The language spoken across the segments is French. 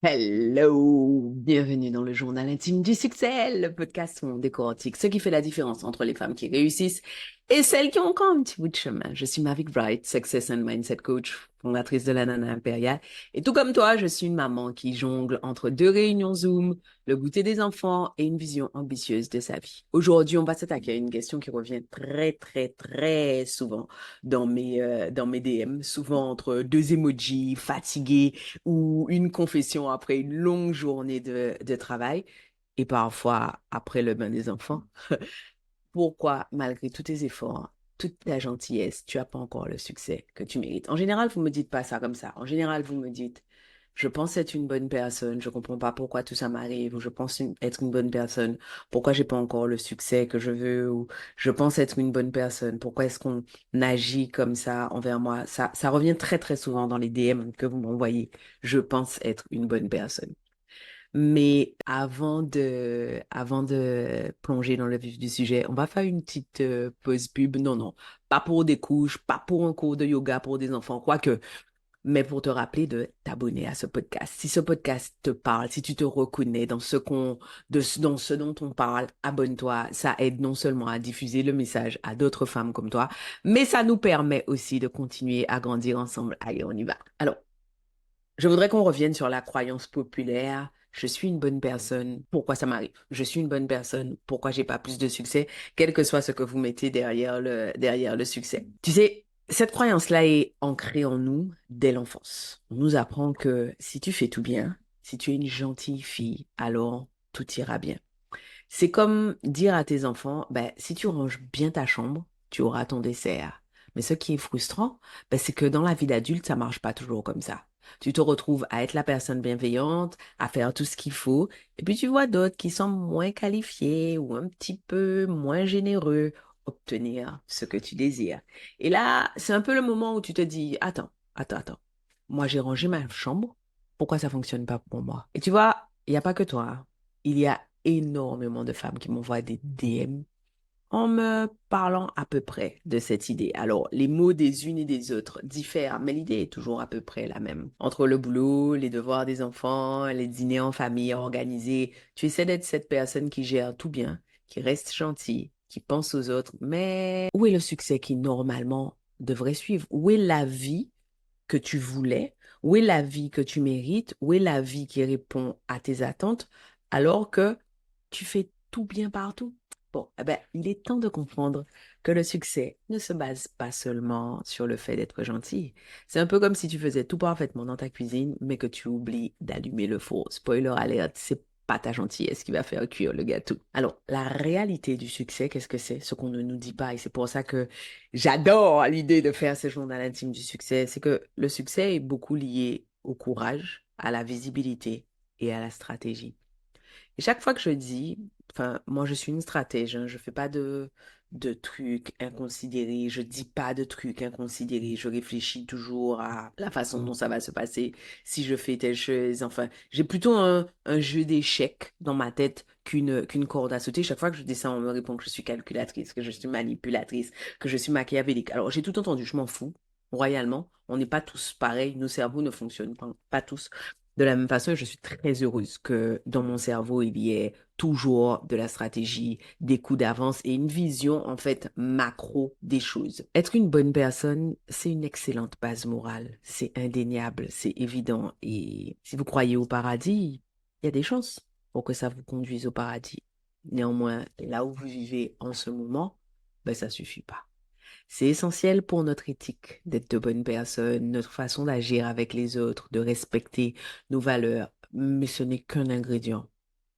Hello, bienvenue dans le journal intime du succès, le podcast où on décortique ce qui fait la différence entre les femmes qui réussissent et celles qui ont encore un petit bout de chemin. Je suis Mavic Bright, Success and Mindset Coach, fondatrice de la Nana Impériale. Et tout comme toi, je suis une maman qui jongle entre deux réunions Zoom, le goûter des enfants et une vision ambitieuse de sa vie. Aujourd'hui, on va s'attaquer à une question qui revient très souvent dans mes DM, souvent entre deux emojis fatigués ou une confession après une longue journée de travail et parfois après le bain des enfants. Pourquoi, malgré tous tes efforts, toute ta gentillesse, tu n'as pas encore le succès que tu mérites? En général, vous ne me dites pas ça comme ça. En général, vous me dites, je pense être une bonne personne, je ne comprends pas pourquoi tout ça m'arrive, ou je pense être une bonne personne, pourquoi j'ai pas encore le succès que je veux, ou je pense être une bonne personne, pourquoi est-ce qu'on agit comme ça envers moi? Ça revient très souvent dans les DM que vous m'envoyez. Je pense être une bonne personne. Mais avant de plonger dans le vif du sujet, on va faire une petite pause pub. Non, non, pas pour des couches, pas pour un cours de yoga pour des enfants, quoique, mais pour te rappeler de t'abonner à ce podcast. Si ce podcast te parle, si tu te reconnais dans ce dont on parle, abonne-toi. Ça aide non seulement à diffuser le message à d'autres femmes comme toi, mais ça nous permet aussi de continuer à grandir ensemble. Allez, on y va. Alors, je voudrais qu'on revienne sur la croyance populaire. Je suis une bonne personne. Pourquoi ça m'arrive? Je suis une bonne personne. Pourquoi j'ai pas plus de succès? Quel que soit ce que vous mettez derrière le succès. Tu sais, cette croyance-là est ancrée en nous dès l'enfance. On nous apprend que si tu fais tout bien, si tu es une gentille fille, alors tout ira bien. C'est comme dire à tes enfants, ben, si tu ranges bien ta chambre, tu auras ton dessert. Mais ce qui est frustrant, ben, c'est que dans la vie d'adulte, ça marche pas toujours comme ça. Tu te retrouves à être la personne bienveillante, à faire tout ce qu'il faut, et puis tu vois d'autres qui sont moins qualifiés ou un petit peu moins généreux obtenir ce que tu désires. Et là, c'est un peu le moment où tu te dis, attends. Moi, j'ai rangé ma chambre. Pourquoi ça fonctionne pas pour moi? Et tu vois, il n'y a pas que toi, hein. Il y a énormément de femmes qui m'envoient des DM en me parlant à peu près de cette idée. Alors, les mots des unes et des autres diffèrent, mais l'idée est toujours à peu près la même. Entre le boulot, les devoirs des enfants, les dîners en famille organisés, tu essaies d'être cette personne qui gère tout bien, qui reste gentille, qui pense aux autres, mais où est le succès qui normalement devrait suivre? Où est la vie que tu voulais? Où est la vie que tu mérites? Où est la vie qui répond à tes attentes alors que tu fais tout bien partout? Bon, eh ben, il est temps de comprendre que le succès ne se base pas seulement sur le fait d'être gentil. C'est un peu comme si tu faisais tout parfaitement dans ta cuisine, mais que tu oublies d'allumer le four. Spoiler alert, c'est pas ta gentillesse qui va faire cuire le gâteau. Alors, la réalité du succès, qu'est-ce que c'est? Ce qu'on ne nous dit pas. Et c'est pour ça que j'adore l'idée de faire ce journal intime du succès. C'est que le succès est beaucoup lié au courage, à la visibilité et à la stratégie. Et chaque fois que je dis, enfin, moi je suis une stratège, hein, je fais pas de trucs inconsidérés, je dis pas de trucs inconsidérés, je réfléchis toujours à la façon dont ça va se passer si je fais telle chose. Enfin, j'ai plutôt un jeu d'échecs dans ma tête qu'une corde à sauter. Chaque fois que je dis ça, on me répond que je suis calculatrice, que je suis manipulatrice, que je suis machiavélique. Alors j'ai tout entendu, je m'en fous. Royalement, on n'est pas tous pareils, nos cerveaux ne fonctionnent pas tous de la même façon. Je suis très heureuse que dans mon cerveau, il y ait toujours de la stratégie, des coups d'avance et une vision, en fait, macro des choses. Être une bonne personne, c'est une excellente base morale. C'est indéniable, c'est évident. Et si vous croyez au paradis, il y a des chances pour que ça vous conduise au paradis. Néanmoins, là où vous vivez en ce moment, ben, ça suffit pas. C'est essentiel pour notre éthique d'être de bonnes personnes, notre façon d'agir avec les autres, de respecter nos valeurs, mais ce n'est qu'un ingrédient,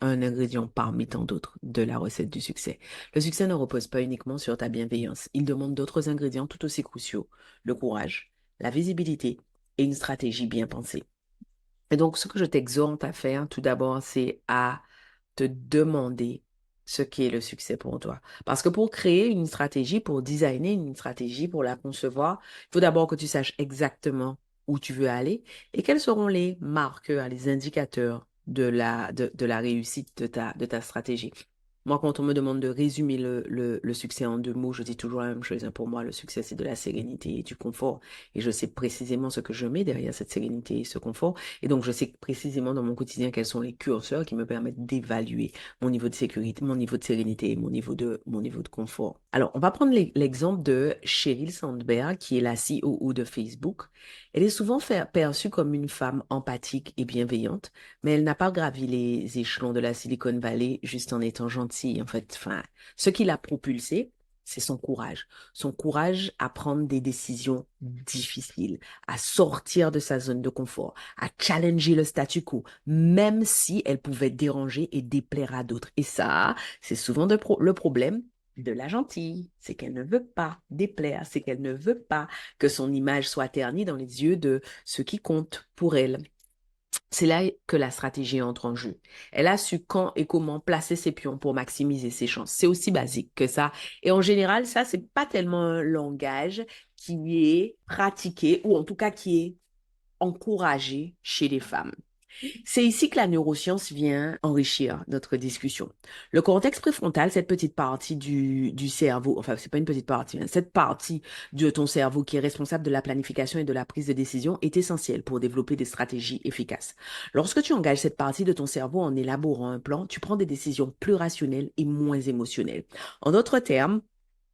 un ingrédient parmi tant d'autres de la recette du succès. Le succès ne repose pas uniquement sur ta bienveillance, il demande d'autres ingrédients tout aussi cruciaux, le courage, la visibilité et une stratégie bien pensée. Et donc, ce que je t'exhorte à faire, tout d'abord, c'est à te demander ce qu'est le succès pour toi. Parce que pour créer une stratégie, pour designer une stratégie, pour la concevoir, il faut d'abord que tu saches exactement où tu veux aller et quels seront les marqueurs, les indicateurs de la réussite de ta stratégie. Moi, quand on me demande de résumer le succès en deux mots, je dis toujours la même chose, hein. Pour moi, le succès, c'est de la sérénité et du confort. Et je sais précisément ce que je mets derrière cette sérénité et ce confort. Et donc, je sais précisément dans mon quotidien quels sont les curseurs qui me permettent d'évaluer mon niveau de sécurité, mon niveau de sérénité et mon niveau de confort. Alors, on va prendre l'exemple de Sheryl Sandberg, qui est la COO de Facebook. Elle est souvent perçue comme une femme empathique et bienveillante, mais elle n'a pas gravi les échelons de la Silicon Valley juste en étant gentille, en fait. Enfin, ce qui l'a propulsée, c'est son courage. Son courage à prendre des décisions difficiles, à sortir de sa zone de confort, à challenger le statu quo, même si elle pouvait déranger et déplaire à d'autres. Et ça, c'est souvent le problème de la gentille. C'est qu'elle ne veut pas déplaire, c'est qu'elle ne veut pas que son image soit ternie dans les yeux de ceux qui comptent pour elle. C'est là que la stratégie entre en jeu. Elle a su quand et comment placer ses pions pour maximiser ses chances. C'est aussi basique que ça. Et en général, ça, c'est pas tellement un langage qui est pratiqué ou en tout cas qui est encouragé chez les femmes. C'est ici que la neuroscience vient enrichir notre discussion. Le cortex préfrontal, cette petite partie du cerveau, enfin, c'est pas une petite partie, hein, cette partie de ton cerveau qui est responsable de la planification et de la prise de décision est essentielle pour développer des stratégies efficaces. Lorsque tu engages cette partie de ton cerveau en élaborant un plan, tu prends des décisions plus rationnelles et moins émotionnelles. En d'autres termes,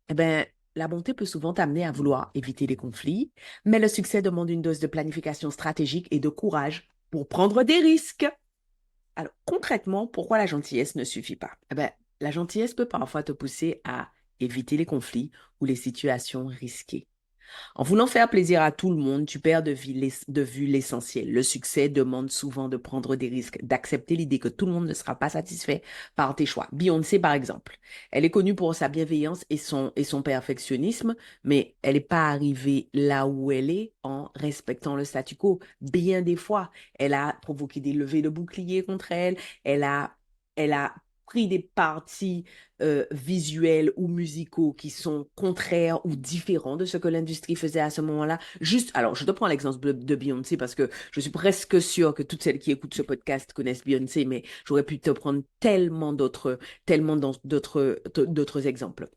eh ben, la bonté peut souvent t'amener à vouloir éviter les conflits, mais le succès demande une dose de planification stratégique et de courage pour prendre des risques. Alors, concrètement, pourquoi la gentillesse ne suffit pas? Eh ben, la gentillesse peut parfois te pousser à éviter les conflits ou les situations risquées. En voulant faire plaisir à tout le monde, tu perds de vue l'essentiel. Le succès demande souvent de prendre des risques, d'accepter l'idée que tout le monde ne sera pas satisfait par tes choix. Beyoncé, par exemple, elle est connue pour sa bienveillance et son perfectionnisme, mais elle n'est pas arrivée là où elle est en respectant le statu quo. Bien des fois, elle a provoqué des levées de boucliers contre elle, elle a pris des parties visuels ou musicaux qui sont contraires ou différents de ce que l'industrie faisait à ce moment-là. Juste, alors, je te prends l'exemple de Beyoncé parce que je suis presque sûre que toutes celles qui écoutent ce podcast connaissent Beyoncé, mais j'aurais pu te prendre d'autres exemples.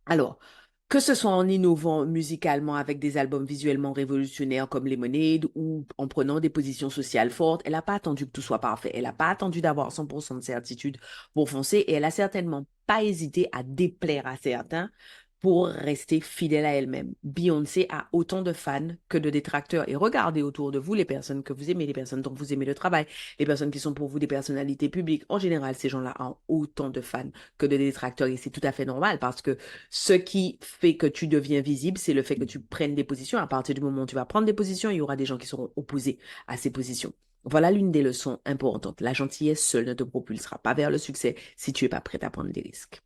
Alors, que ce soit en innovant musicalement avec des albums visuellement révolutionnaires comme Lemonade ou en prenant des positions sociales fortes, elle n'a pas attendu que tout soit parfait. Elle n'a pas attendu d'avoir 100% de certitude pour foncer et elle a certainement pas hésité à déplaire à certains pour rester fidèle à elle-même. Beyoncé a autant de fans que de détracteurs. Et regardez autour de vous les personnes que vous aimez, les personnes dont vous aimez le travail, les personnes qui sont pour vous des personnalités publiques. En général, ces gens-là ont autant de fans que de détracteurs et c'est tout à fait normal parce que ce qui fait que tu deviens visible, c'est le fait que tu prennes des positions. À partir du moment où tu vas prendre des positions, il y aura des gens qui seront opposés à ces positions. Voilà l'une des leçons importantes. La gentillesse seule ne te propulsera pas vers le succès si tu n'es pas prête à prendre des risques.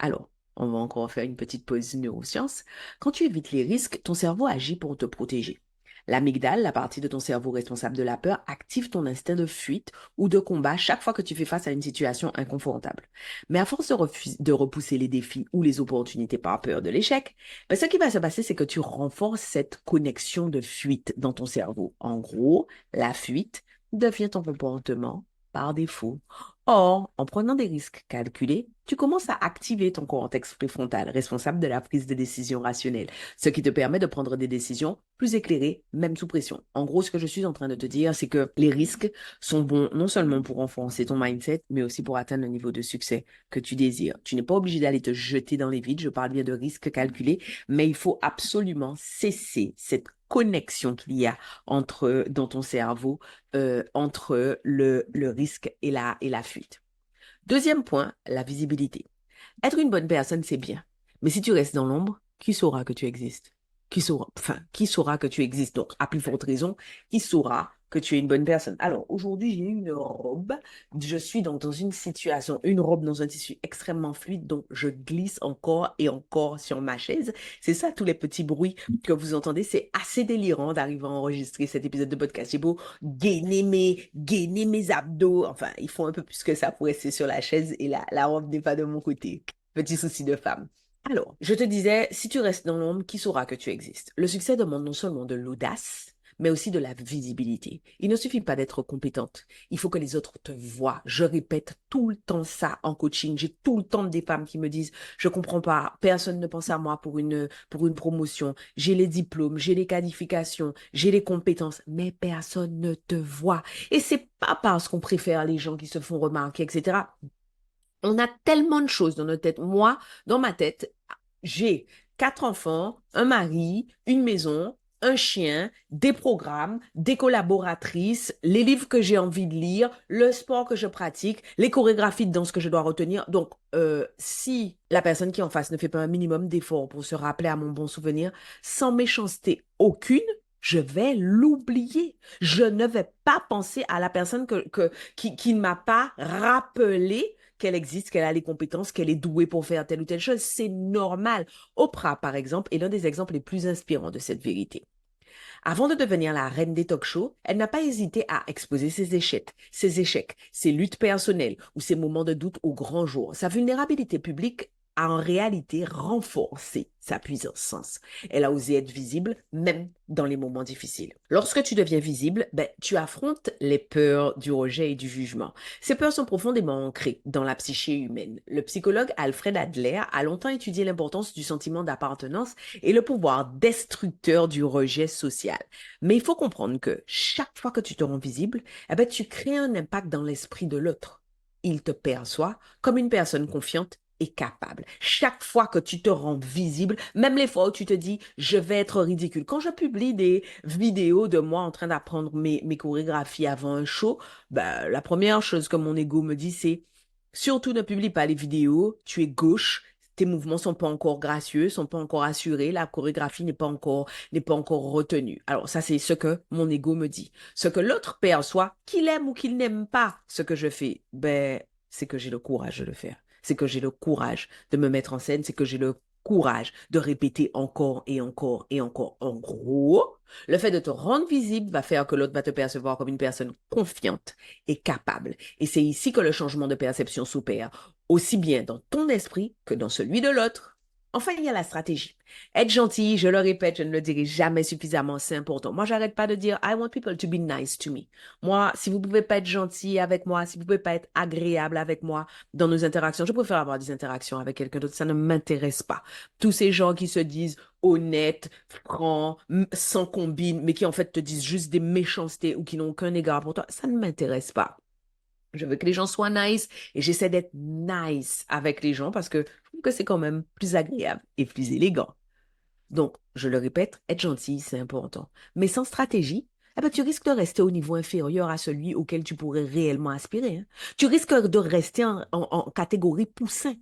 Alors, on va encore faire une petite pause neurosciences. Quand tu évites les risques, ton cerveau agit pour te protéger. L'amygdale, la partie de ton cerveau responsable de la peur, active ton instinct de fuite ou de combat chaque fois que tu fais face à une situation inconfortable. Mais à force de repousser les défis ou les opportunités par peur de l'échec, ben, ce qui va se passer, c'est que tu renforces cette connexion de fuite dans ton cerveau. En gros, la fuite devient ton comportement par défaut. Or, en prenant des risques calculés, tu commences à activer ton cortex préfrontal, responsable de la prise de décision rationnelle, ce qui te permet de prendre des décisions plus éclairées, même sous pression. En gros, ce que je suis en train de te dire, c'est que les risques sont bons non seulement pour renforcer ton mindset, mais aussi pour atteindre le niveau de succès que tu désires. Tu n'es pas obligé d'aller te jeter dans les vides, je parle bien de risques calculés, mais il faut absolument cesser cette connexion qu'il y a dans ton cerveau entre le risque et la fuite. Deuxième point, la visibilité. Être une bonne personne, c'est bien. Mais si tu restes dans l'ombre, qui saura que tu existes? Qui saura que tu existes? Donc, à plus forte raison, qui saura que tu es une bonne personne? Alors, aujourd'hui, j'ai une robe. Je suis dans une situation, une robe dans un tissu extrêmement fluide, donc je glisse encore et encore sur ma chaise. C'est ça, tous les petits bruits que vous entendez. C'est assez délirant d'arriver à enregistrer cet épisode de podcast. J'ai beau gainer mes abdos. Enfin, ils font un peu plus que ça pour rester sur la chaise et la robe n'est pas de mon côté. Petit souci de femme. Alors, je te disais, si tu restes dans l'ombre, qui saura que tu existes? Le succès demande non seulement de l'audace, mais aussi de la visibilité. Il ne suffit pas d'être compétente. Il faut que les autres te voient. Je répète tout le temps ça en coaching. J'ai tout le temps des femmes qui me disent, je comprends pas, personne ne pense à moi pour une promotion. J'ai les diplômes, j'ai les qualifications, j'ai les compétences, mais personne ne te voit. Et c'est pas parce qu'on préfère les gens qui se font remarquer, etc. On a tellement de choses dans notre tête. Moi, dans ma tête, j'ai 4 enfants, un mari, une maison, un chien, des programmes, des collaboratrices, les livres que j'ai envie de lire, le sport que je pratique, les chorégraphies de danse que je dois retenir. Donc, si la personne qui est en face ne fait pas un minimum d'effort pour se rappeler à mon bon souvenir, sans méchanceté aucune, je vais l'oublier. Je ne vais pas penser à la personne qui ne m'a pas rappelé qu'elle existe, qu'elle a les compétences, qu'elle est douée pour faire telle ou telle chose. C'est normal. Oprah, par exemple, est l'un des exemples les plus inspirants de cette vérité. Avant de devenir la reine des talk-shows, elle n'a pas hésité à exposer ses luttes personnelles ou ses moments de doute au grand jour. Sa vulnérabilité publique a en réalité renforcé sa puissance. Elle a osé être visible même dans les moments difficiles. Lorsque tu deviens visible, tu affrontes les peurs du rejet et du jugement. Ces peurs sont profondément ancrées dans la psyché humaine. Le psychologue Alfred Adler a longtemps étudié l'importance du sentiment d'appartenance et le pouvoir destructeur du rejet social. Mais il faut comprendre que chaque fois que tu te rends visible, tu crées un impact dans l'esprit de l'autre. Il te perçoit comme une personne confiante et capable. Chaque fois que tu te rends visible, même les fois où tu te dis, je vais être ridicule. Quand je publie des vidéos de moi en train d'apprendre mes chorégraphies avant un show, la première chose que mon ego me dit, c'est surtout ne publie pas les vidéos, tu es gauche, tes mouvements sont pas encore gracieux, sont pas encore assurés, la chorégraphie n'est pas encore retenue. Alors ça, c'est ce que mon ego me dit. Ce que l'autre perçoit, qu'il aime ou qu'il n'aime pas ce que je fais, c'est que j'ai le courage de le faire. C'est que j'ai le courage de me mettre en scène, c'est que j'ai le courage de répéter encore et encore et encore. En gros, le fait de te rendre visible va faire que l'autre va te percevoir comme une personne confiante et capable. Et c'est ici que le changement de perception s'opère, aussi bien dans ton esprit que dans celui de l'autre. Enfin, il y a la stratégie. Être gentil, je le répète, je ne le dirai jamais suffisamment, c'est important. Moi, j'arrête pas de dire I want people to be nice to me. Moi, si vous pouvez pas être gentil avec moi, si vous pouvez pas être agréable avec moi dans nos interactions, je préfère avoir des interactions avec quelqu'un d'autre, ça ne m'intéresse pas. Tous ces gens qui se disent honnêtes, francs, sans combine, mais qui en fait te disent juste des méchancetés ou qui n'ont aucun égard pour toi, ça ne m'intéresse pas. Je veux que les gens soient nice et j'essaie d'être nice avec les gens parce que je trouve que c'est quand même plus agréable et plus élégant. Donc, je le répète, être gentil, c'est important. Mais sans stratégie, tu risques de rester au niveau inférieur à celui auquel tu pourrais réellement aspirer, hein. Tu risques de rester en catégorie poussin.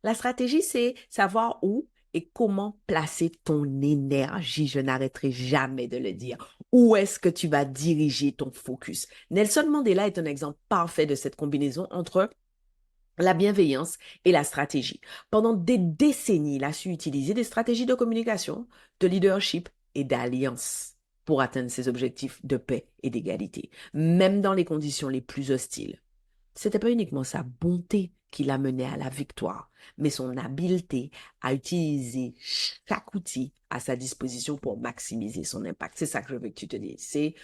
La stratégie, c'est savoir où et comment placer ton énergie. Je n'arrêterai jamais de le dire. Où est-ce que tu vas diriger ton focus? Nelson Mandela est un exemple parfait de cette combinaison entre la bienveillance et la stratégie. Pendant des décennies, il a su utiliser des stratégies de communication, de leadership et d'alliance pour atteindre ses objectifs de paix et d'égalité, même dans les conditions les plus hostiles. C'était pas uniquement sa bonté qui l'a mené à la victoire, mais son habileté à utiliser chaque outil à sa disposition pour maximiser son impact. C'est ça que je veux que tu te dises. C'est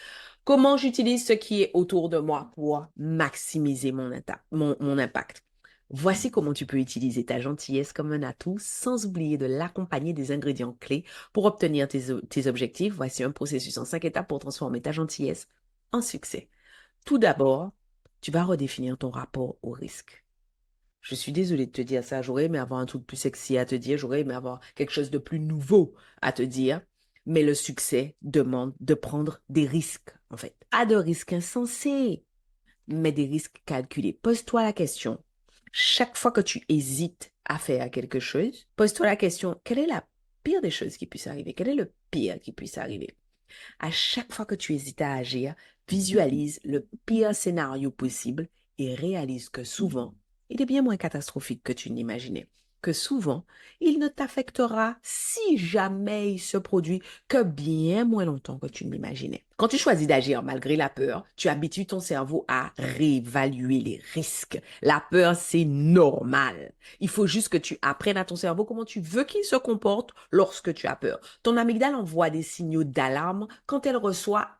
comment j'utilise ce qui est autour de moi pour maximiser mon impact. Voici comment tu peux utiliser ta gentillesse comme un atout sans oublier de l'accompagner des ingrédients clés pour obtenir tes objectifs. Voici un processus en 5 étapes pour transformer ta gentillesse en succès. Tout d'abord, tu vas redéfinir ton rapport au risque. Je suis désolée de te dire ça, j'aurais aimé avoir un truc plus sexy à te dire, j'aurais aimé avoir quelque chose de plus nouveau à te dire, mais le succès demande de prendre des risques, en fait. Pas de risques insensés, mais des risques calculés. Pose-toi la question, chaque fois que tu hésites à faire quelque chose, pose-toi la question, quelle est la pire des choses qui puissent arriver? Quel est le pire qui puisse arriver? À chaque fois que tu hésites à agir, visualise le pire scénario possible et réalise que souvent, il est bien moins catastrophique que tu n'imaginais. que souvent, il ne t'affectera si jamais il se produit que bien moins longtemps que tu ne l'imaginais. Quand tu choisis d'agir malgré la peur, tu habitues ton cerveau à réévaluer les risques. La peur, c'est normal. Il faut juste que tu apprennes à ton cerveau comment tu veux qu'il se comporte lorsque tu as peur. Ton amygdale envoie des signaux d'alarme quand il reçoit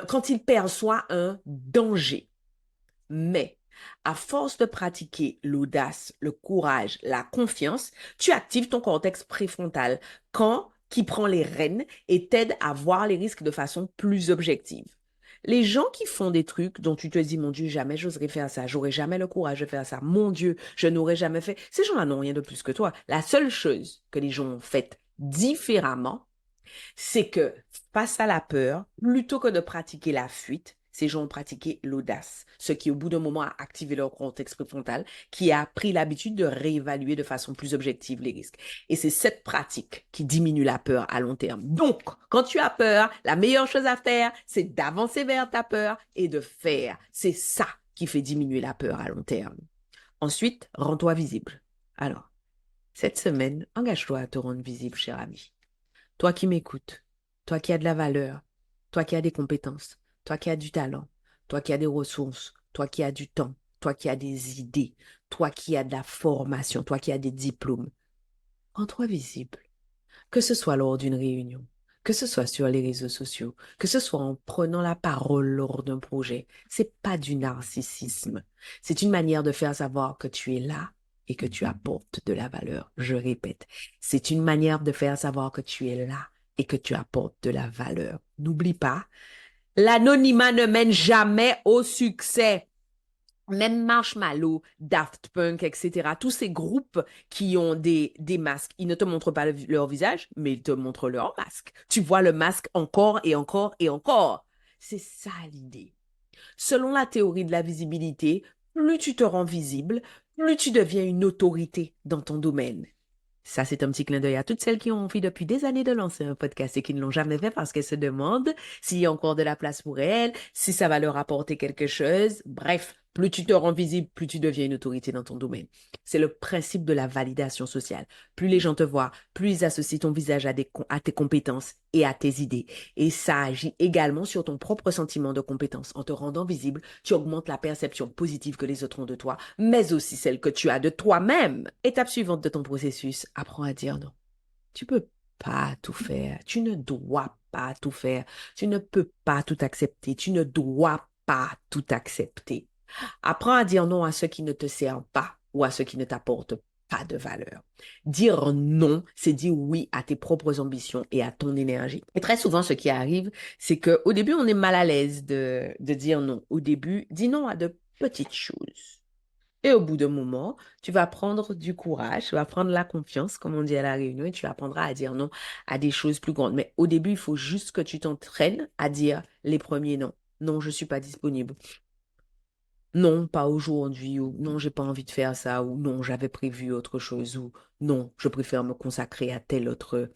quand il perçoit un danger. Mais à force de pratiquer l'audace, le courage, la confiance, tu actives ton cortex préfrontal qui prend les rênes et t'aide à voir les risques de façon plus objective. Les gens qui font des trucs dont tu te dis, mon Dieu, jamais j'oserais faire ça, j'aurais jamais le courage de faire ça, mon Dieu, je n'aurais jamais fait. Ces gens-là n'ont rien de plus que toi. La seule chose que les gens ont faite différemment, c'est que face à la peur, plutôt que de pratiquer la fuite, ces gens ont pratiqué l'audace, ce qui au bout d'un moment a activé leur cortex préfrontal, qui a pris l'habitude de réévaluer de façon plus objective les risques. Et c'est cette pratique qui diminue la peur à long terme. Donc, quand tu as peur, la meilleure chose à faire, c'est d'avancer vers ta peur et de faire. C'est ça qui fait diminuer la peur à long terme. Ensuite, rends-toi visible. Alors, cette semaine, engage-toi à te rendre visible, cher ami. Toi qui m'écoutes, toi qui as de la valeur, toi qui as des compétences, toi qui as du talent, toi qui as des ressources, toi qui as du temps, toi qui as des idées, toi qui as de la formation, toi qui as des diplômes, rends-toi visible. Que ce soit lors d'une réunion, que ce soit sur les réseaux sociaux, que ce soit en prenant la parole lors d'un projet, c'est pas du narcissisme. C'est une manière de faire savoir que tu es là et que tu apportes de la valeur. Je répète, c'est une manière de faire savoir que tu es là et que tu apportes de la valeur. N'oublie pas, l'anonymat ne mène jamais au succès. Même Marshmallow, Daft Punk, etc. Tous ces groupes qui ont des masques, ils ne te montrent pas leur visage, mais ils te montrent leur masque. Tu vois le masque encore et encore et encore. C'est ça l'idée. Selon la théorie de la visibilité, plus tu te rends visible, plus tu deviens une autorité dans ton domaine. Ça, c'est un petit clin d'œil à toutes celles qui ont envie depuis des années de lancer un podcast et qui ne l'ont jamais fait parce qu'elles se demandent s'il y a encore de la place pour elles, si ça va leur apporter quelque chose. Bref, plus tu te rends visible, plus tu deviens une autorité dans ton domaine. C'est le principe de la validation sociale. Plus les gens te voient, plus ils associent ton visage à tes compétences et à tes idées. Et ça agit également sur ton propre sentiment de compétence. En te rendant visible, tu augmentes la perception positive que les autres ont de toi, mais aussi celle que tu as de toi-même. Étape suivante de ton processus, apprends à dire non. Tu peux pas tout faire. Tu ne dois pas tout faire. Tu ne peux pas tout accepter. Tu ne dois pas tout accepter. Apprends à dire non à ce qui ne te sert pas ou à ce qui ne t'apporte pas de valeur. Dire non, c'est dire oui à tes propres ambitions et à ton énergie. Et très souvent, ce qui arrive, c'est qu'au début, on est mal à l'aise de dire non. Au début, dis non à de petites choses. Et au bout d'un moment, tu vas prendre du courage, tu vas prendre la confiance, comme on dit à la réunion, et tu apprendras à dire non à des choses plus grandes. Mais au début, il faut juste que tu t'entraînes à dire les premiers non. Non, je ne suis pas disponible. Non, pas aujourd'hui, ou non, j'ai pas envie de faire ça, ou non, j'avais prévu autre chose, ou non, je préfère me consacrer à tel autre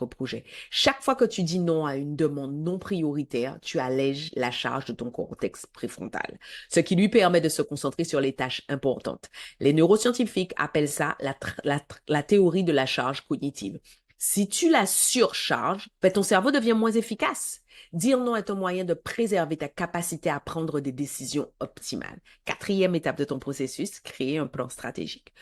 projet. Chaque fois que tu dis non à une demande non prioritaire, tu allèges la charge de ton cortex préfrontal, ce qui lui permet de se concentrer sur les tâches importantes. Les neuroscientifiques appellent ça la théorie de la charge cognitive. Si tu la surcharges, ben, ton cerveau devient moins efficace. Dire non est un moyen de préserver ta capacité à prendre des décisions optimales. Quatrième étape de ton processus, créer un plan stratégique.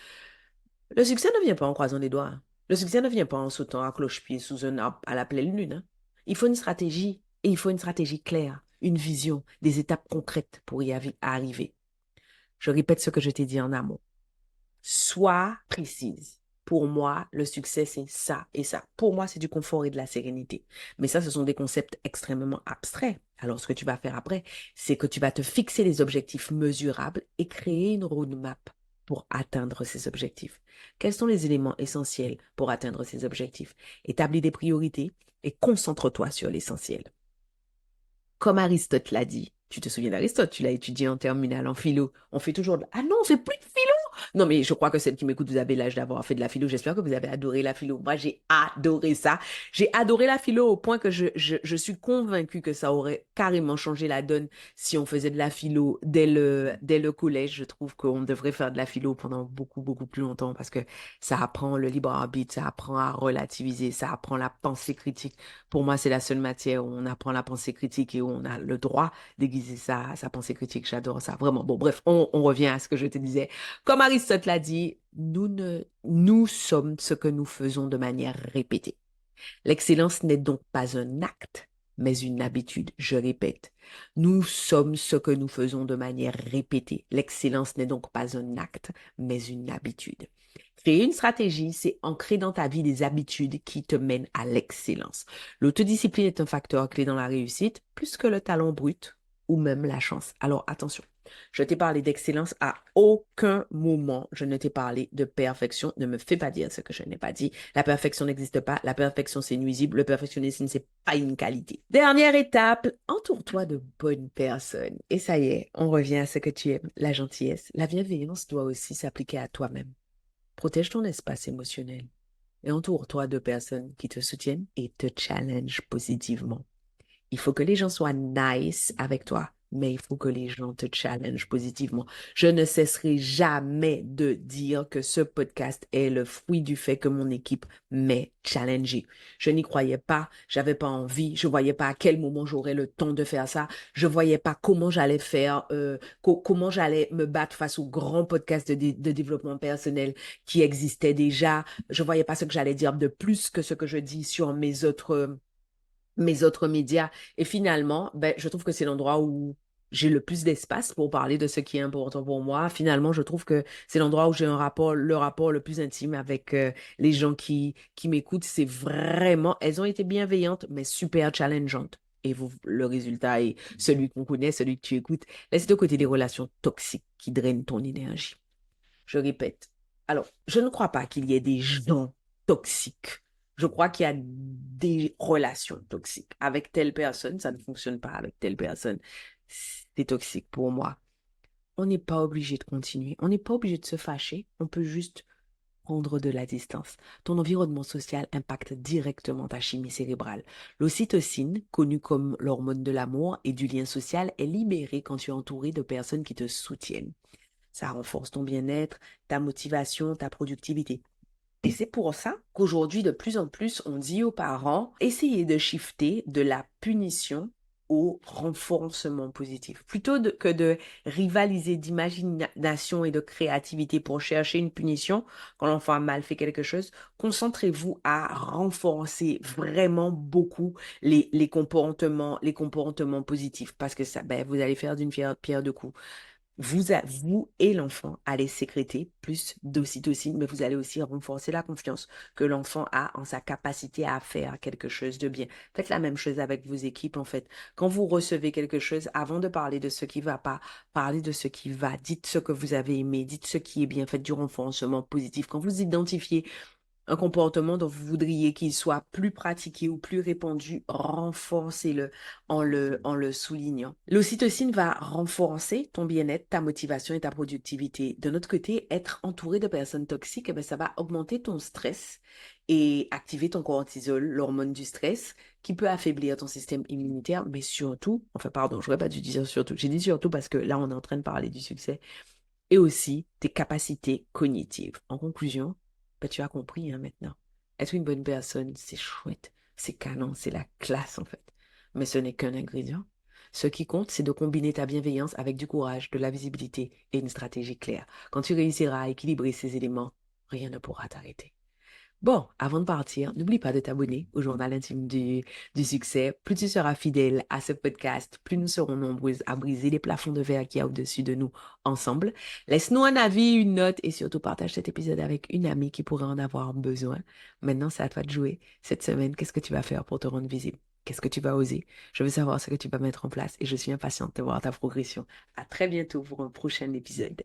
Le succès ne vient pas en croisant les doigts. Le succès ne vient pas en sautant à cloche-pied sous un arbre à la pleine lune. Hein. Il faut une stratégie et il faut une stratégie claire, une vision, des étapes concrètes pour y arriver. Je répète ce que je t'ai dit en amont. Sois précise. Pour moi, le succès, c'est ça et ça. Pour moi, c'est du confort et de la sérénité. Mais ça, ce sont des concepts extrêmement abstraits. Alors, ce que tu vas faire après, c'est que tu vas te fixer des objectifs mesurables et créer une roadmap pour atteindre ces objectifs. Quels sont les éléments essentiels pour atteindre ces objectifs? Établis des priorités et concentre-toi sur l'essentiel. Comme Aristote l'a dit, tu te souviens d'Aristote, tu l'as étudié en terminale, en philo. On fait toujours Ah non, on fait plus de philo. Non, mais je crois que celles qui m'écoutent, vous avez l'âge d'avoir fait de la philo. J'espère que vous avez adoré la philo. Moi, j'ai adoré ça. J'ai adoré la philo au point que je suis convaincue que ça aurait carrément changé la donne si on faisait de la philo dès le collège. Je trouve qu'on devrait faire de la philo pendant beaucoup, beaucoup plus longtemps parce que ça apprend le libre arbitre, ça apprend à relativiser, ça apprend la pensée critique. Pour moi, c'est la seule matière où on apprend la pensée critique et où on a le droit d'aiguiser sa pensée critique. J'adore ça, vraiment. Bon, bref, on revient à ce que je te disais. Comme Aristote l'a dit, nous sommes ce que nous faisons de manière répétée. L'excellence n'est donc pas un acte, mais une habitude. Je répète, nous sommes ce que nous faisons de manière répétée. L'excellence n'est donc pas un acte, mais une habitude. Créer une stratégie, c'est ancrer dans ta vie des habitudes qui te mènent à l'excellence. L'autodiscipline est un facteur clé dans la réussite, plus que le talent brut ou même la chance. Alors attention, je t'ai parlé d'excellence, à aucun moment je ne t'ai parlé de perfection. Ne me fais pas dire ce que je n'ai pas dit. La perfection n'existe pas. La perfection, c'est nuisible. Le perfectionnisme, c'est pas une qualité. Dernière étape, entoure-toi de bonnes personnes. Et ça y est, on revient à ce que tu aimes, la gentillesse. La bienveillance doit aussi s'appliquer à toi-même. Protège ton espace émotionnel et entoure-toi de personnes qui te soutiennent et te challengent positivement. Il faut que les gens soient nice avec toi, mais il faut que les gens te challengent positivement. Je ne cesserai jamais de dire que ce podcast est le fruit du fait que mon équipe m'ait challengé. Je n'y croyais pas, j'avais pas envie, je voyais pas à quel moment j'aurais le temps de faire ça, je voyais pas comment j'allais faire, comment j'allais me battre face aux grands podcasts de développement personnel qui existaient déjà. Je voyais pas ce que j'allais dire de plus que ce que je dis sur mes autres médias. Et finalement, ben, je trouve que c'est l'endroit où j'ai le plus d'espace pour parler de ce qui est important pour moi. Finalement, je trouve que c'est l'endroit où j'ai le rapport le plus intime avec les gens qui m'écoutent. C'est vraiment, elles ont été bienveillantes, mais super challengeantes. Et le résultat est celui qu'on connaît, celui que tu écoutes. Laisse de côté les relations toxiques qui drainent ton énergie. Je répète. Alors, je ne crois pas qu'il y ait des gens toxiques. Je crois qu'il y a des relations toxiques. Avec telle personne, ça ne fonctionne pas. Avec telle personne, c'est toxique pour moi. On n'est pas obligé de continuer. On n'est pas obligé de se fâcher. On peut juste prendre de la distance. Ton environnement social impacte directement ta chimie cérébrale. L'ocytocine, connue comme l'hormone de l'amour et du lien social, est libérée quand tu es entouré de personnes qui te soutiennent. Ça renforce ton bien-être, ta motivation, ta productivité. Et c'est pour ça qu'aujourd'hui, de plus en plus, on dit aux parents, essayez de shifter de la punition au renforcement positif. Que de rivaliser d'imagination et de créativité pour chercher une punition quand l'enfant a mal fait quelque chose, concentrez-vous à renforcer vraiment beaucoup les comportements positifs parce que ça, ben, vous allez faire d'une pierre deux coups. Vous et l'enfant allez sécréter plus d'ocytocine, mais vous allez aussi renforcer la confiance que l'enfant a en sa capacité à faire quelque chose de bien. Faites la même chose avec vos équipes, en fait. Quand vous recevez quelque chose, avant de parler de ce qui va pas, parlez de ce qui va. Dites ce que vous avez aimé, dites ce qui est bien, faites du renforcement positif. Quand vous identifiez un comportement dont vous voudriez qu'il soit plus pratiqué ou plus répandu, renforcez-le en le soulignant. L'ocytocine va renforcer ton bien-être, ta motivation et ta productivité. De notre côté, être entouré de personnes toxiques, eh bien, ça va augmenter ton stress et activer ton cortisol, l'hormone du stress, qui peut affaiblir ton système immunitaire, mais surtout, enfin pardon, je n'aurais pas dû dire surtout, j'ai dit surtout parce que là, on est en train de parler du succès, et aussi tes capacités cognitives. En conclusion, ben, tu as compris hein, maintenant. Être une bonne personne, c'est chouette, c'est canon, c'est la classe en fait. Mais ce n'est qu'un ingrédient. Ce qui compte, c'est de combiner ta bienveillance avec du courage, de la visibilité et une stratégie claire. Quand tu réussiras à équilibrer ces éléments, rien ne pourra t'arrêter. Bon, avant de partir, n'oublie pas de t'abonner au journal intime du succès. Plus tu seras fidèle à ce podcast, plus nous serons nombreuses à briser les plafonds de verre qu'il y a au-dessus de nous ensemble. Laisse-nous un avis, une note et surtout partage cet épisode avec une amie qui pourrait en avoir besoin. Maintenant, c'est à toi de jouer. Cette semaine, qu'est-ce que tu vas faire pour te rendre visible? Qu'est-ce que tu vas oser? Je veux savoir ce que tu vas mettre en place et je suis impatiente de voir ta progression. À très bientôt pour un prochain épisode.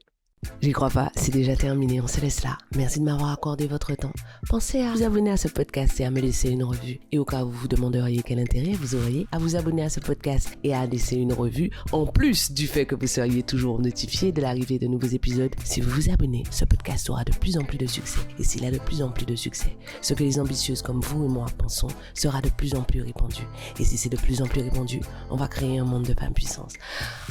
J'y crois pas, c'est déjà terminé, on se laisse là. Merci de m'avoir accordé votre temps. Pensez à vous abonner à ce podcast et à me laisser une revue. Et au cas où vous vous demanderiez quel intérêt vous auriez à vous abonner à ce podcast et à laisser une revue, en plus du fait que vous seriez toujours notifié de l'arrivée de nouveaux épisodes, si vous vous abonnez, ce podcast aura de plus en plus de succès. Et s'il a de plus en plus de succès, ce que les ambitieuses comme vous et moi pensons sera de plus en plus répandu. Et si c'est de plus en plus répandu, on va créer un monde de femmes puissantes.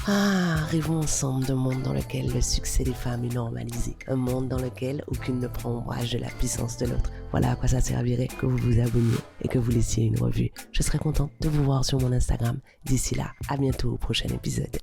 Rêvons ensemble d'un monde dans lequel le succès des femmes est normalisé. Un monde dans lequel aucune ne prend ombrage de la puissance de l'autre. Voilà à quoi ça servirait que vous vous abonniez et que vous laissiez une revue. Je serai contente de vous voir sur mon Instagram. D'ici là, à bientôt au prochain épisode.